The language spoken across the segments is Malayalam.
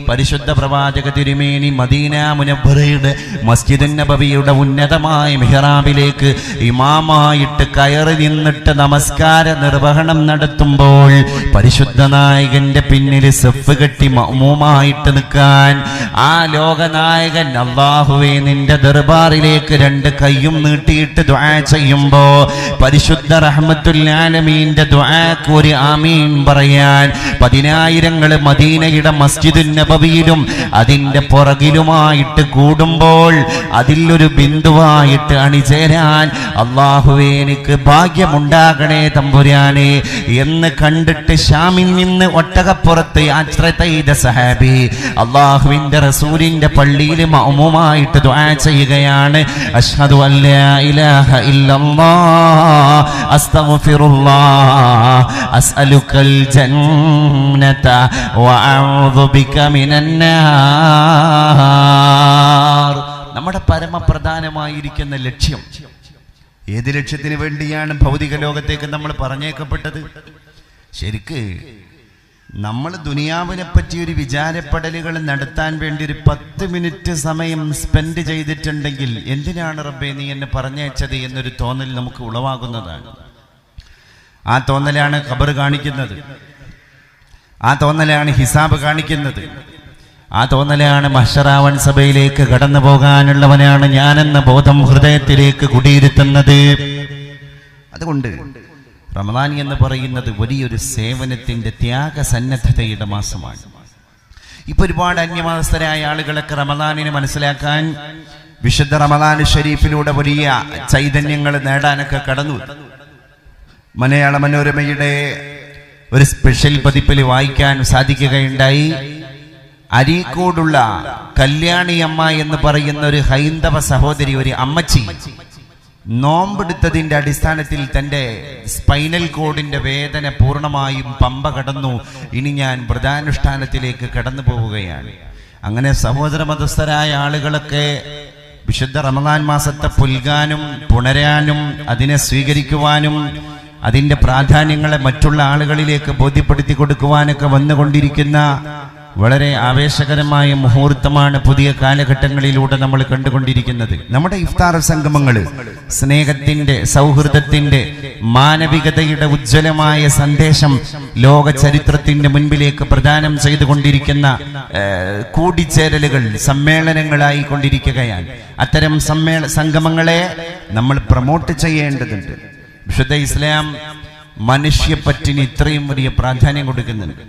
പരിശുദ്ധ പ്രവാചക തിരുമേനി മദീന മുനവ്വറയുടെ മസ്ജിദുൻ നബവിയുടെ ഉന്നതമായ മിഹ്റാബിലേക്ക് ഇമാമായിട്ട് കയറി നിന്നിട്ട് നമസ്കാര നിർവഹണം നടത്തുമ്പോൾ പരിശുദ്ധ നായകന്റെ പിന്നിൽ സഫ് കെട്ടി മഅ്മൂമായിട്ട് നിൽക്കാൻ ആ ലോകനായകൻ അല്ലാഹുവേ നിന്റെ ദർബാറിലേക്ക് രണ്ട് കൈയും നീട്ടിയിട്ട് ദുആ ചെയ്യുമ്പോ പരിശുദ്ധ റഹ്മത്തുൽ ആലമീന്റെ ദുആക്ക് ഒരു ആമീൻ പറയാൻ പതിനായിരങ്ങൾ മദീനയുടെ മസ്ജിദുൻ നബവിയിലും അതിന്റെ പുറകിലുമായിട്ട് കൂടുമ്പോൾ അതിലൊരു ബിന്ദുവായിട്ട് അണിചേരാൻ അല്ലാഹുവേ എനിക്ക് ഭാഗ്യമുണ്ടാകണേ തമ്പുരാനെ എന്ന് കണ്ടിട്ട് ഷാമിൽ നിന്ന് ഒട്ടകപ്പുറത്ത് യാത്ര ചെയ്ത സഹാബി അല്ലാഹുവിന്റെ റസൂലിന്റെ പള്ളിയിൽ മഅ്മൂമായിട്ട് ദുആ ചെയ്യുകയാണ്. അശ്ഹദു അല്ലാ ഇലാഹ ഇല്ലല്ലാഹ് അസ്തഗ്ഫിറുല്ലാഹ് അസ്അലുക്കൽ ജന്നത വഅഊദു ബിക മിനന്നാർ. നമ്മുടെ പരമപ്രധാനമായിരിക്കുന്ന ലക്ഷ്യം, ഏത് ലക്ഷ്യത്തിന് വേണ്ടിയാണ് ഭൗതിക ലോകത്തേക്ക് നമ്മൾ പറഞ്ഞേക്കപ്പെട്ടത്? ശരിക്ക് നമ്മൾ ദുനിയാവിനെ പറ്റി ഒരു വിചാരപ്പെടലുകൾ നടത്താൻ വേണ്ടി ഒരു 10 മിനിറ്റ് സമയം സ്പെൻഡ് ചെയ്തിട്ടുണ്ടെങ്കിൽ എന്തിനാണ് റബ്ബേ നീ എന്നെ പറഞ്ഞയച്ചത് എന്നൊരു തോന്നൽ നമുക്ക് ഉളവാകുന്നതാണ്. ആ തോന്നലാണ് ഖബർ കാണിക്കുന്നത്, ആ തോന്നലാണ് ഹിസാബ് കാണിക്കുന്നത്, ആ തോന്നലാണ് മഹ്ശറാവൻ സഭയിലേക്ക് കടന്നു പോകാനുള്ളവനാണ് ഞാനെന്ന ബോധം ഹൃദയത്തിലേക്ക് കുടിയിരുത്തുന്നത്. അതുകൊണ്ട് റമദാൻ എന്ന് പറയുന്നത് വലിയൊരു സേവനത്തിന്റെ ത്യാഗസന്നദ്ധതയുടെ മാസമാണ്. ഇപ്പൊ ഒരുപാട് അന്യമതസ്ഥരായ ആളുകളൊക്കെ റമദാനിനെ മനസ്സിലാക്കാൻ വിശുദ്ധ റമദാൻ ഷരീഫിലൂടെ വലിയ ചൈതന്യങ്ങൾ നേടാനൊക്കെ കടന്നു. മലയാള മനോരമയുടെ ഒരു സ്പെഷ്യൽ പതിപ്പിൽ വായിക്കാൻ സാധിക്കുകയുണ്ടായി. അരീക്കോടുള്ള കല്യാണിയമ്മ എന്ന് പറയുന്ന ഒരു ഹൈന്ദവ സഹോദരി, ഒരു അമ്മച്ചി, നോമ്പെടുത്തതിന്റെ അടിസ്ഥാനത്തിൽ തൻ്റെ സ്പൈനൽ കോഡിന്റെ വേദന പൂർണ്ണമായും പമ്പ കടന്നു. ഇനി ഞാൻ വ്രതാനുഷ്ഠാനത്തിലേക്ക് കടന്നു പോവുകയാണ്. അങ്ങനെ സഹോദര മതസ്ഥരായ ആളുകളൊക്കെ വിശുദ്ധ റമദാൻ മാസത്തെ പുൽകാനും പുണരാനും അതിനെ സ്വീകരിക്കുവാനും അതിൻ്റെ പ്രാധാന്യങ്ങളെ മറ്റുള്ള ആളുകളിലേക്ക് ബോധ്യപ്പെടുത്തി കൊടുക്കുവാനൊക്കെ വന്നുകൊണ്ടിരിക്കുന്ന വളരെ ആവേശകരമായ മുഹൂർത്തമാണ് പുതിയ കാലഘട്ടങ്ങളിലൂടെ നമ്മൾ കണ്ടുകൊണ്ടിരിക്കുന്നത്. നമ്മുടെ ഇഫ്താർ സംഗമങ്ങൾ സ്നേഹത്തിന്റെ, സൗഹൃദത്തിന്റെ, മാനവികതയുടെ ഉജ്ജ്വലമായ സന്ദേശം ലോക ചരിത്രത്തിന്റെ മുൻപിലേക്ക് പ്രദാനം ചെയ്തുകൊണ്ടിരിക്കുന്ന കൂടിച്ചേരലുകൾ, സമ്മേളനങ്ങളായി കൊണ്ടിരിക്കുകയാണ്. അത്തരം സംഗമങ്ങളെ നമ്മൾ പ്രൊമോട്ട് ചെയ്യേണ്ടതുണ്ട്. വിശുദ്ധ ഇസ്ലാം മനുഷ്യപ്പറ്റിന് ഇത്രയും വലിയ പ്രാധാന്യം കൊടുക്കുന്നുണ്ട്.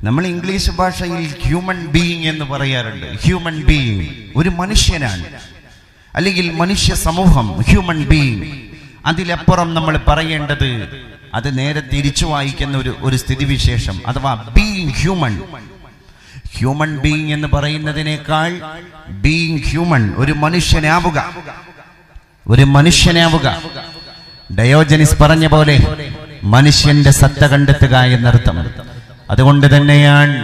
നമ്മൾ ഇംഗ്ലീഷ് ഭാഷയിൽ ഹ്യൂമൻ ബീയിങ് എന്ന് പറയാറുണ്ട്. ഹ്യൂമൻ ബീയിങ് ഒരു മനുഷ്യനാണ്, അല്ലെങ്കിൽ മനുഷ്യ സമൂഹം, ഹ്യൂമൻ ബീയിങ്. അതിലപ്പുറം നമ്മൾ പറയേണ്ടത് അത് നേരെ തിരിച്ചു വായിക്കുന്ന ഒരു സ്ഥിതിവിശേഷം, അഥവാ ബീയിങ് ഹ്യൂമൻ. ഹ്യൂമൻ ബീയിങ് എന്ന് പറയുന്നതിനേക്കാൾ ബീയിങ് ഹ്യൂമൻ, ഒരു മനുഷ്യനാവുക, ഒരു മനുഷ്യനാവുക. ഡയോജനിസ് പറഞ്ഞ പോലെ മനുഷ്യന്റെ സത്ത കണ്ടെത്തുക എന്നർത്ഥം. അതുകൊണ്ട് തന്നെയാണ്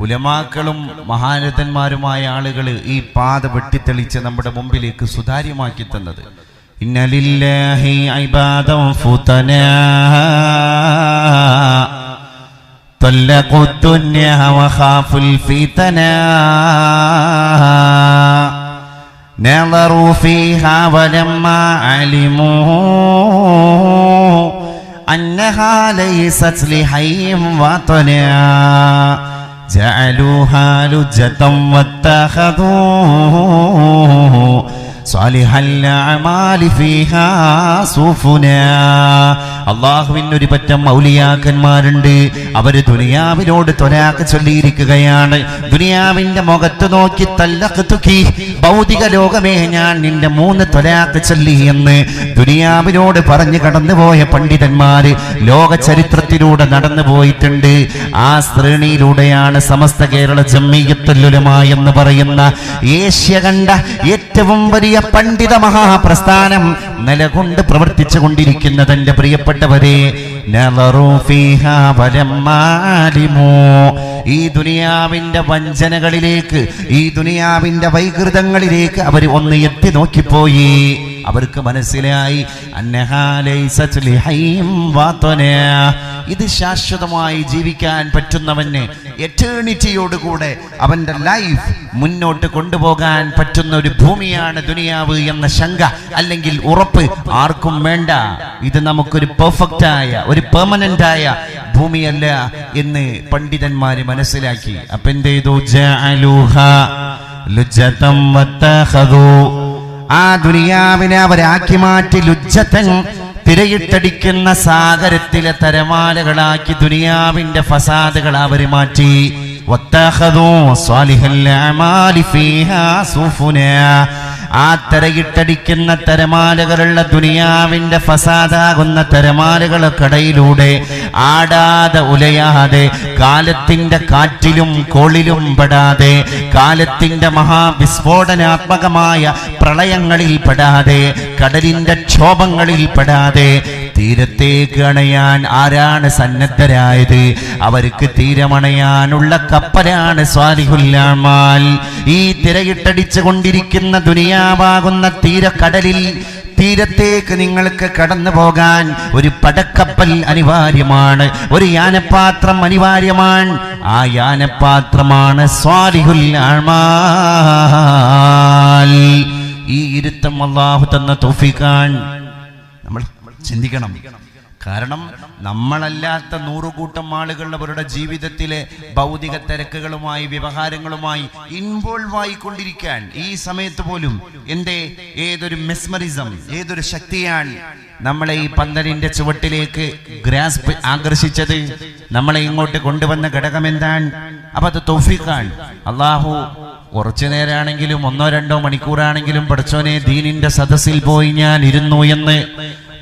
ഉലമാക്കളും മഹാരഥന്മാരുമായ ആളുകൾ ഈ പാത വെട്ടിത്തെളിച്ച് നമ്മുടെ മുമ്പിലേക്ക് സുതാര്യമാക്കി തന്നത്. ഇന്നലില്ലാഹി ഇബാദൻ ഫുതനാ തല്ലഖു ദുനിയ വഖാഫുൽ ഫിതനാ നളറു ഫീഹാ വലമ്മാ അലിമൂ أنها ليست لحي وطنا جعلوها لجة واتخذوه صالح الأعمال فيها سفنا. അള്ളാഹുവിന് ഒരു പറ്റം മൗലിയാക്കന്മാരുണ്ട്. അവര് ദുനിയാവിനോട് ത്വലാഖ് ചൊല്ലിയിരിക്കുകയാണ്. ദുനിയാവിന്റെ മുഖത്ത് നോക്കി തല്ലഖ്തുകി, ഭൗതിക ലോകമേ ഞാൻ നിന്റെ 3 ത്വലാഖ് ചൊല്ലി എന്ന് ദുനിയാവിനോട് പറഞ്ഞു കടന്നുപോയ പണ്ഡിതന്മാര് ലോക ചരിത്രത്തിലൂടെ നടന്നു പോയിട്ടുണ്ട്. ആ ശ്രേണിയിലൂടെയാണ് സമസ്ത കേരള ജംഇയ്യത്തുൽ ഉലമ എന്ന് പറയുന്ന ഏഷ്യ കണ്ട ഏറ്റവും വലിയ പണ്ഡിത മഹാപ്രസ്ഥാനം നിലകൊണ്ട് പ്രവർത്തിച്ചു കൊണ്ടിരിക്കുന്നത് എൻ്റെ പ്രിയപ്പെട്ടവരെ. നളറു ഫീഹാ വലമ്മാലിമു, ഈ ദുനിയാവിന്റെ വഞ്ചനകളിലേക്ക്, ഈ ദുനിയാവിന്റെ വൈകൃതങ്ങളിലേക്ക് അവർ ഒന്ന് എത്തി നോക്കിപ്പോയി. അവർക്ക് മനസ്സിലായി അന്നഹാ ലൈസത് ലിഹയ്യിൻ വാതനാ, ഇത് ശാശ്വതമായി ജീവിക്കാൻ പറ്റുന്നവന് എറ്റേണിറ്റിയോടുകൂടെ അവന്റെ ലൈഫ് മുന്നോട്ട് കൊണ്ടുപോകാൻ പറ്റുന്ന ഒരു ഭൂമിയാണ് ദുനിയാവ് എന്ന ശങ്ക അല്ലെങ്കിൽ ഉറപ്പ് ആർക്കും വേണ്ട. ഇത് നമുക്കൊരു പെർഫെക്റ്റ് ആയ, ഒരു പെർമനന്റ് ആയ ഭൂമിയല്ല എന്ന് പണ്ഡിതന്മാര് മനസ്സിലാക്കി. അപ്പൊ എന്ത് ചെയ്തു? ജഅലൂഹാ ലുജ്ജതൻ വത്തഖദൂ, ആ ദുനിയാവിനെ അവരാക്കി മാറ്റി ലുജ്ജതൻ, തിരയിട്ടടിക്കുന്ന സാഗരത്തിലെ തരമാലകളാക്കി ദുനിയാവിന്റെ ഫസാദുകൾ അവർ മാറ്റി. വത്തഖദൂ സ്വാലിഹൽ അഅമാലി ഫീഹാ സുഫുനാ, ആ തിരയിട്ടടിക്കുന്ന തരമാലകളുള്ള ദുനിയാവിന്റെ ഫസാദാകുന്ന തരമാലകൾക്കിടയിലൂടെ ആടാതെ ഉലയാതെ, കാലത്തിന്റെ കാറ്റിലും കോളിലും പെടാതെ, കാലത്തിന്റെ മഹാവിസ്ഫോടനാത്മകമായ പ്രളയങ്ങളിൽ പെടാതെ, കടലിന്റെ ക്ഷോഭങ്ങളിൽ പെടാതെ തീരത്തേക്ക് അണയാൻ ആരാണ് സന്നദ്ധരായത്? അവർക്ക് തീരമണയാനുള്ള കപ്പലാണ് സ്വാലിഹുൽ അഅമാൽ. ഈ തിരയിട്ടടിച്ചു കൊണ്ടിരിക്കുന്ന ദുനിയാവാകുന്ന തീരക്കടലിൽ തീരത്തേക്ക് നിങ്ങൾക്ക് കടന്നു പോകാൻ ഒരു പടക്കപ്പൽ അനിവാര്യമാണ്, ഒരു യാനപാത്രം അനിവാര്യമാണ്. ആ യാനപാത്രമാണ് സ്വാലിഹുൽ അഅമാൽ. ഈ ഇരുത്തം അല്ലാഹു തന്ന തൗഫീഖാണ്. നമ്മൾ ചിന്തിക്കണം. കാരണം നമ്മളല്ലാത്ത നൂറുകൂട്ടം ആളുകൾ അവരുടെ ജീവിതത്തിലെ ഭൗതിക തിരക്കുകളുമായി, വ്യവഹാരങ്ങളുമായി ഇൻവോൾവ് ആയിക്കൊണ്ടിരിക്കാൻ ഈ സമയത്ത് പോലും ഏതൊരു മെസ്മറിസം, ഏതൊരു ശക്തിയാണ് നമ്മളെ ഈ പന്തലിന്റെ ചുവട്ടിലേക്ക് ഗ്രാസ്പ് ആകർഷിച്ചത്, നമ്മളെ ഇങ്ങോട്ട് കൊണ്ടുവന്ന ഘടകം എന്താണ്? അപ്പൊ അത് തൗഫീഖാണ്. അള്ളാഹു കുറച്ചു നേരമാണെങ്കിലും 1-2 മണിക്കൂറാണെങ്കിലും പഠിച്ചോനെ ദീനിന്റെ സദസ്സിൽ പോയി ഞാൻ ഇരുന്നു എന്ന്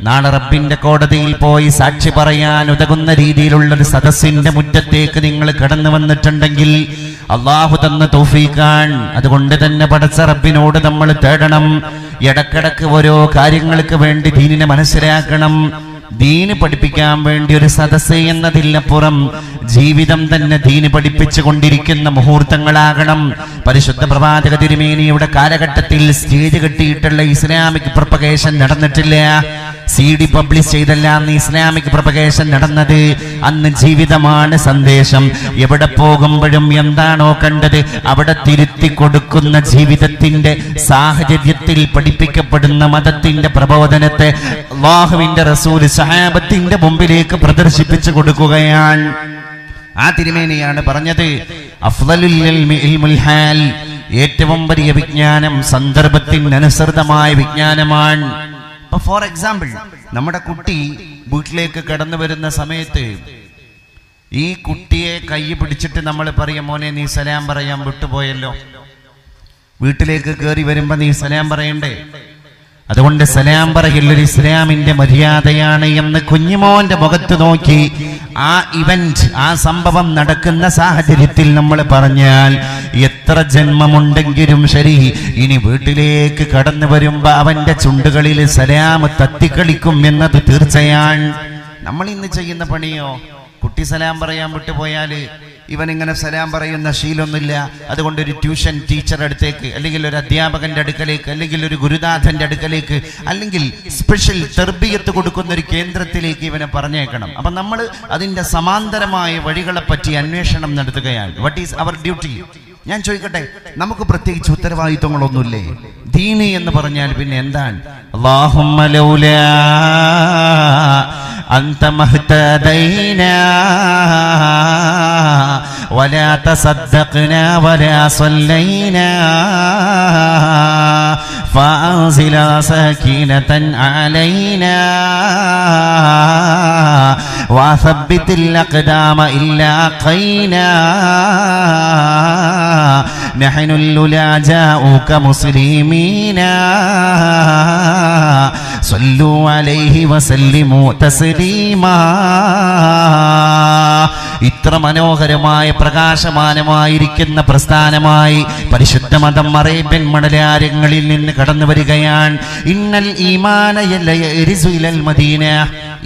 നാളെ റബ്ബിന്റെ കോടതിയിൽ പോയി സാക്ഷി പറയാൻ ഉതകുന്ന രീതിയിലുള്ളൊരു സദസ്സിന്റെ മുറ്റത്തേക്ക് നിങ്ങൾ കടന്നു വന്നിട്ടുണ്ടെങ്കിൽ അള്ളാഹു തന്ന തൗഫീഖാണ്. അതുകൊണ്ട് തന്നെ പടച്ച റബ്ബിനോട് നമ്മൾ തേടണം. ഇടക്കിടക്ക് ഓരോ കാര്യങ്ങൾക്ക് വേണ്ടി ദീനിനെ മനസ്സിലാക്കണം. ദീന് പഠിപ്പിക്കാൻ വേണ്ടി ഒരു സദസ്സ് എന്നതിലപ്പുറം ജീവിതം തന്നെ ദീന് പഠിപ്പിച്ചു കൊണ്ടിരിക്കുന്ന മുഹൂർത്തങ്ങളാകണം. പരിശുദ്ധ പ്രവാചക തിരുമേനിയുടെ കാലഘട്ടത്തിൽ സ്റ്റേജ് കെട്ടിയിട്ടുള്ള ഇസ്ലാമിക് പ്രൊപ്പഗേഷൻ നടന്നിട്ടില്ല. CD പബ്ലിഷ് ചെയ്തല്ല അന്ന് ഇസ്ലാമിക് പ്രൊപ്പഗേഷൻ നടന്നത്. അന്ന് ജീവിതമാണ് സന്ദേശം. എവിടെ പോകുമ്പോഴും എന്താണോ കണ്ടത് അവിടെ തിരുത്തി കൊടുക്കുന്ന ജീവിതത്തിന്റെ സാഹചര്യത്തിൽ പഠിപ്പിക്കപ്പെടുന്ന മതത്തിന്റെ പ്രബോധനത്തെ അല്ലാഹുവിന്റെ റസൂൽ സഹാബത്തിന്റെ മുമ്പിലേക്ക് പ്രദർശിപ്പിച്ചു കൊടുക്കുകയാണ്. ആ തിരുമേനിയാണ് പറഞ്ഞത് അഫ്ളലുൽ ഇൽമി ഇൽമുൽ ഹാൽ, ഏറ്റവും വലിയ വിജ്ഞാനം സന്ദർഭത്തിനനുസൃതമായ വിജ്ഞാനമാണ്. ഫോർ എക്സാമ്പിൾ, നമ്മുടെ കുട്ടി വീട്ടിലേക്ക് കടന്നു വരുന്ന സമയത്ത് ഈ കുട്ടിയെ കൈ പിടിച്ചിട്ട് നമ്മൾ പറയും, മോനെ നീ സലാം പറയാൻ വിട്ടുപോയല്ലോ. വീട്ടിലേക്ക് കയറി വരുമ്പോ നീ സലാം പറയണ്ടേ? അതുകൊണ്ട് സലാം പറയലൊരു ഇസ്ലാമിന്റെ മര്യാദയാണ് എന്ന് കുഞ്ഞുമോന്റെ മുഖത്ത് നോക്കി ആ ഇവന്റ്, ആ സംഭവം നടക്കുന്ന സാഹചര്യത്തിൽ നമ്മൾ പറഞ്ഞാൽ എത്ര ജന്മമുണ്ടെങ്കിലും ശരി, ഇനി വീട്ടിലേക്ക് കടന്നു വരുമ്പോ അവന്റെ ചുണ്ടുകളിൽ സലാം തത്തിക്കളിക്കും എന്നത് തീർച്ചയാണ്. നമ്മൾ ഇന്ന് ചെയ്യുന്ന പണിയോ, കുട്ടി സലാം പറയാൻ വിട്ടുപോയാല് ഇവനിങ്ങനെ സലാം പറയുന്ന ശീലമൊന്നുമില്ല. അതുകൊണ്ട് ഒരു ട്യൂഷൻ ടീച്ചർ അടുത്തേക്ക്, അല്ലെങ്കിൽ ഒരു അധ്യാപകന്റെ അടുക്കലേക്ക്, അല്ലെങ്കിൽ ഒരു ഗുരുനാഥന്റെ അടുക്കലേക്ക്, അല്ലെങ്കിൽ സ്പെഷ്യൽ തർബിയത്ത് കൊടുക്കുന്ന ഒരു കേന്ദ്രത്തിലേക്ക് ഇവനെ പറഞ്ഞേക്കണം. അപ്പൊ നമ്മൾ അതിന്റെ സമാന്തരമായ വഴികളെ പറ്റി അന്വേഷണം നടത്തുകയാണ്. What is our duty? ഞാൻ ചോദിക്കട്ടെ, നമുക്ക് പ്രത്യേകിച്ച് ഉത്തരവാദിത്വങ്ങളൊന്നുമില്ലേ? ദീന് എന്ന് പറഞ്ഞാൽ പിന്നെ എന്താണ്? അല്ലാഹുമ്മ ലൗലാ അൻത മഹ്തദൈനാ വലാ തസദ്ദഖ്നാ വലാ സല്ലൈനാ ഫഅൻസിൽ സകീനതൻ അലൈനാ വസബ്ബിതിൽ അഖ്ദാമ ഇല്ലാ ഖൈനാ നഹ്നു ലുലാ ജാഊക മുസ്ലിമീനാ സല്ലു അലൈഹി വസല്ലിമു തസ്ലീമാ. ഇത്ര മനോഹരമായ പ്രകാശമാനമായിരിക്കുന്ന പ്രസ്ഥാനമായി പരിശുദ്ധ മതം അറേബ്യൻ മണലാരങ്ങളിൽ നിന്ന് കടന്നു വരികയാണ്. ഇന്നൽ ഈമാന യരിസു ഇലൽ മദീന,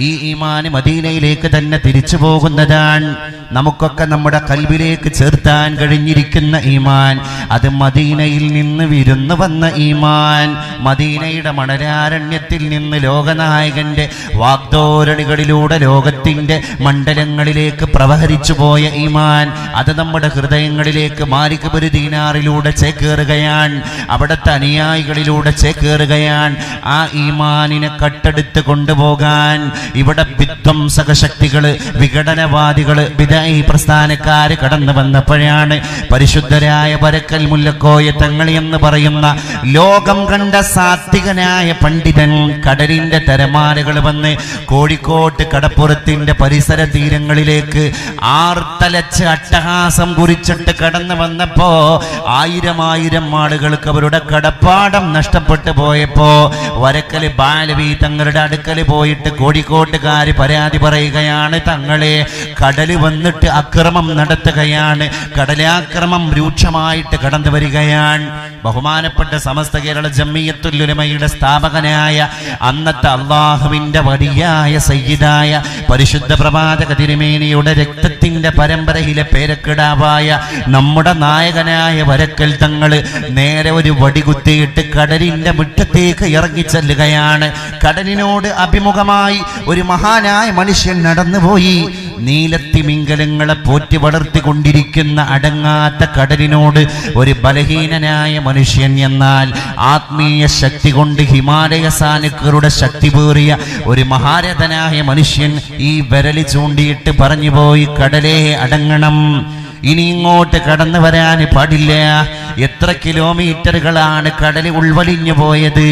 ഈ ഈമാൻ മദീനയിലേക്ക് തന്നെ തിരിച്ചു പോകുന്നതാണ്. നമുക്കൊക്കെ നമ്മുടെ കൽബിലേക്ക് ചേർത്താൻ കഴിഞ്ഞിരിക്കുന്ന ഈമാൻ അത് മദീനയിൽ നിന്ന് വിരുന്നു വന്ന ഈമാൻ, മദീനയുടെ മണലാരണ്യത്തിൽ നിന്ന് ലോകനായകന്റെ വാഗ്ദോരണികളിലൂടെ ലോകത്തിന്റെ മണ്ഡലങ്ങളിലേക്ക് പ്രവഹരിച്ചു പോയ ഈമാൻ അത് നമ്മുടെ ഹൃദയങ്ങളിലേക്ക് മാലിക് ബിൻ ദീനാറിലൂടെ ചേക്കേറുകയാണ്, അവിടുത്തെ അനുയായികളിലൂടെ ചേക്കേറുകയാണ്. ആ ഈമാനിനെ കട്ടെടുത്ത് കൊണ്ടുപോകാൻ ഇവിടെ വിധ്വംസക ശക്തികള്, വിഘടനവാദികള്, ബിദഈ പ്രസ്ഥാനക്കാര് കടന്നു വന്നപ്പോഴാണ് പരിശുദ്ധരായ ബരക്കൽ മുല്ലക്കോയ തങ്ങൾ എന്ന് പറയുന്ന ലോകം കണ്ട സാത്വികനായ പണ്ഡിതൻ കടലിന്റെ തിരമാലകൾ വന്ന് കോഴിക്കോട്ട് കടപ്പുറത്തിന്റെ പരിസര തീരങ്ങളിലേക്ക് ആർത്തലച്ച് അട്ടഹാസം കുറിച്ചിട്ട് കടന്നു വന്നപ്പോ ആയിരം ആളുകൾക്ക് അവരുടെ കടപ്പാടം നഷ്ടപ്പെട്ടു പോയപ്പോ വരക്കല് ബാലവി തങ്ങളുടെ അടുക്കല് പോയിട്ട് കോഴിക്കോട്ടുകാര് പരാതി പറയുകയാണ്, തങ്ങളെ കടല് വന്നിട്ട് അക്രമം നടത്തുകയാണ്, കടലാക്രമം രൂക്ഷമായിട്ട് കടന്നു വരികയാണ്. ബഹുമാനപ്പെട്ട സമസ്ത കേരള ജംഇയ്യത്തുൽ ഉലമയുടെ സ്ഥാപകനായ അന്നത്തെ അള്ളാഹുവിന്റെ വലിയായ സയ്യിദായ പരിശുദ്ധ പ്രവാചക തിരുമേനിയുടെ രക്തത്തിന്റെ പരമ്പരയിലെ പേരക്കിടാവായ നമ്മുടെ നായകനായ വരക്കൽ തങ്ങള് നേരെ ഒരു വടികുത്തിയിട്ട് കടലിന്റെ മുറ്റത്തേക്ക് ഇറങ്ങിച്ചെല്ലുകയാണ്. കടലിനോട് അഭിമുഖമായി ഒരു മഹാനായ മനുഷ്യൻ നടന്നുപോയി. നീലത്തിമിംഗലങ്ങളെ പോറ്റി വളർത്തിക്കൊണ്ടിരിക്കുന്ന അടങ്ങാത്ത കടലിനോട് ഒരു ബലഹീനനായ മനുഷ്യൻ, എന്നാൽ ആത്മീയ ശക്തി കൊണ്ട് ഹിമാലയ സാനുക്കളുടെ ശക്തി പേറിയ ഒരു മഹാരഥനായ മനുഷ്യൻ ഈ വിരല് ചൂണ്ടിയിട്ട് പറഞ്ഞുപോയി, കടലേ അടങ്ങണം, ഇനി ഇങ്ങോട്ട് കടന്നു വരാൻ പാടില്ല. എത്ര കിലോമീറ്ററുകളാണ് കടൽ ഉൾവലിഞ്ഞു പോയത്.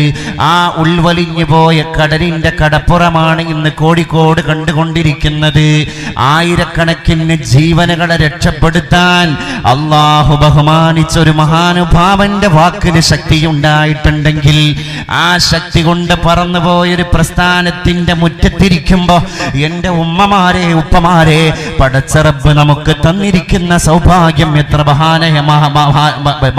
ആ ഉൾവലിഞ്ഞു പോയ കടലിന്റെ കടപ്പുറമാണ് ഇന്ന് കോഴിക്കോട് കണ്ടുകൊണ്ടിരിക്കുന്നത്. ആയിരക്കണക്കിന് ജീവനുകളെ രക്ഷപ്പെടുത്താൻ അള്ളാഹു ബഹുമാനിച്ച ഒരു മഹാനുഭാവന്റെ വാക്കിന് ശക്തിയുണ്ടായിട്ടുണ്ടെങ്കിൽ ആ ശക്തി കൊണ്ട് പറന്നുപോയൊരു പ്രസ്ഥാനത്തിന്റെ മുറ്റത്തിരിക്കുമ്പോ എൻ്റെ ഉമ്മമാരെ ഉപ്പമാരെ പടച്ച റബ്ബ് നമുക്ക് തന്നിരിക്കുന്ന സൗഭാഗ്യം എത്ര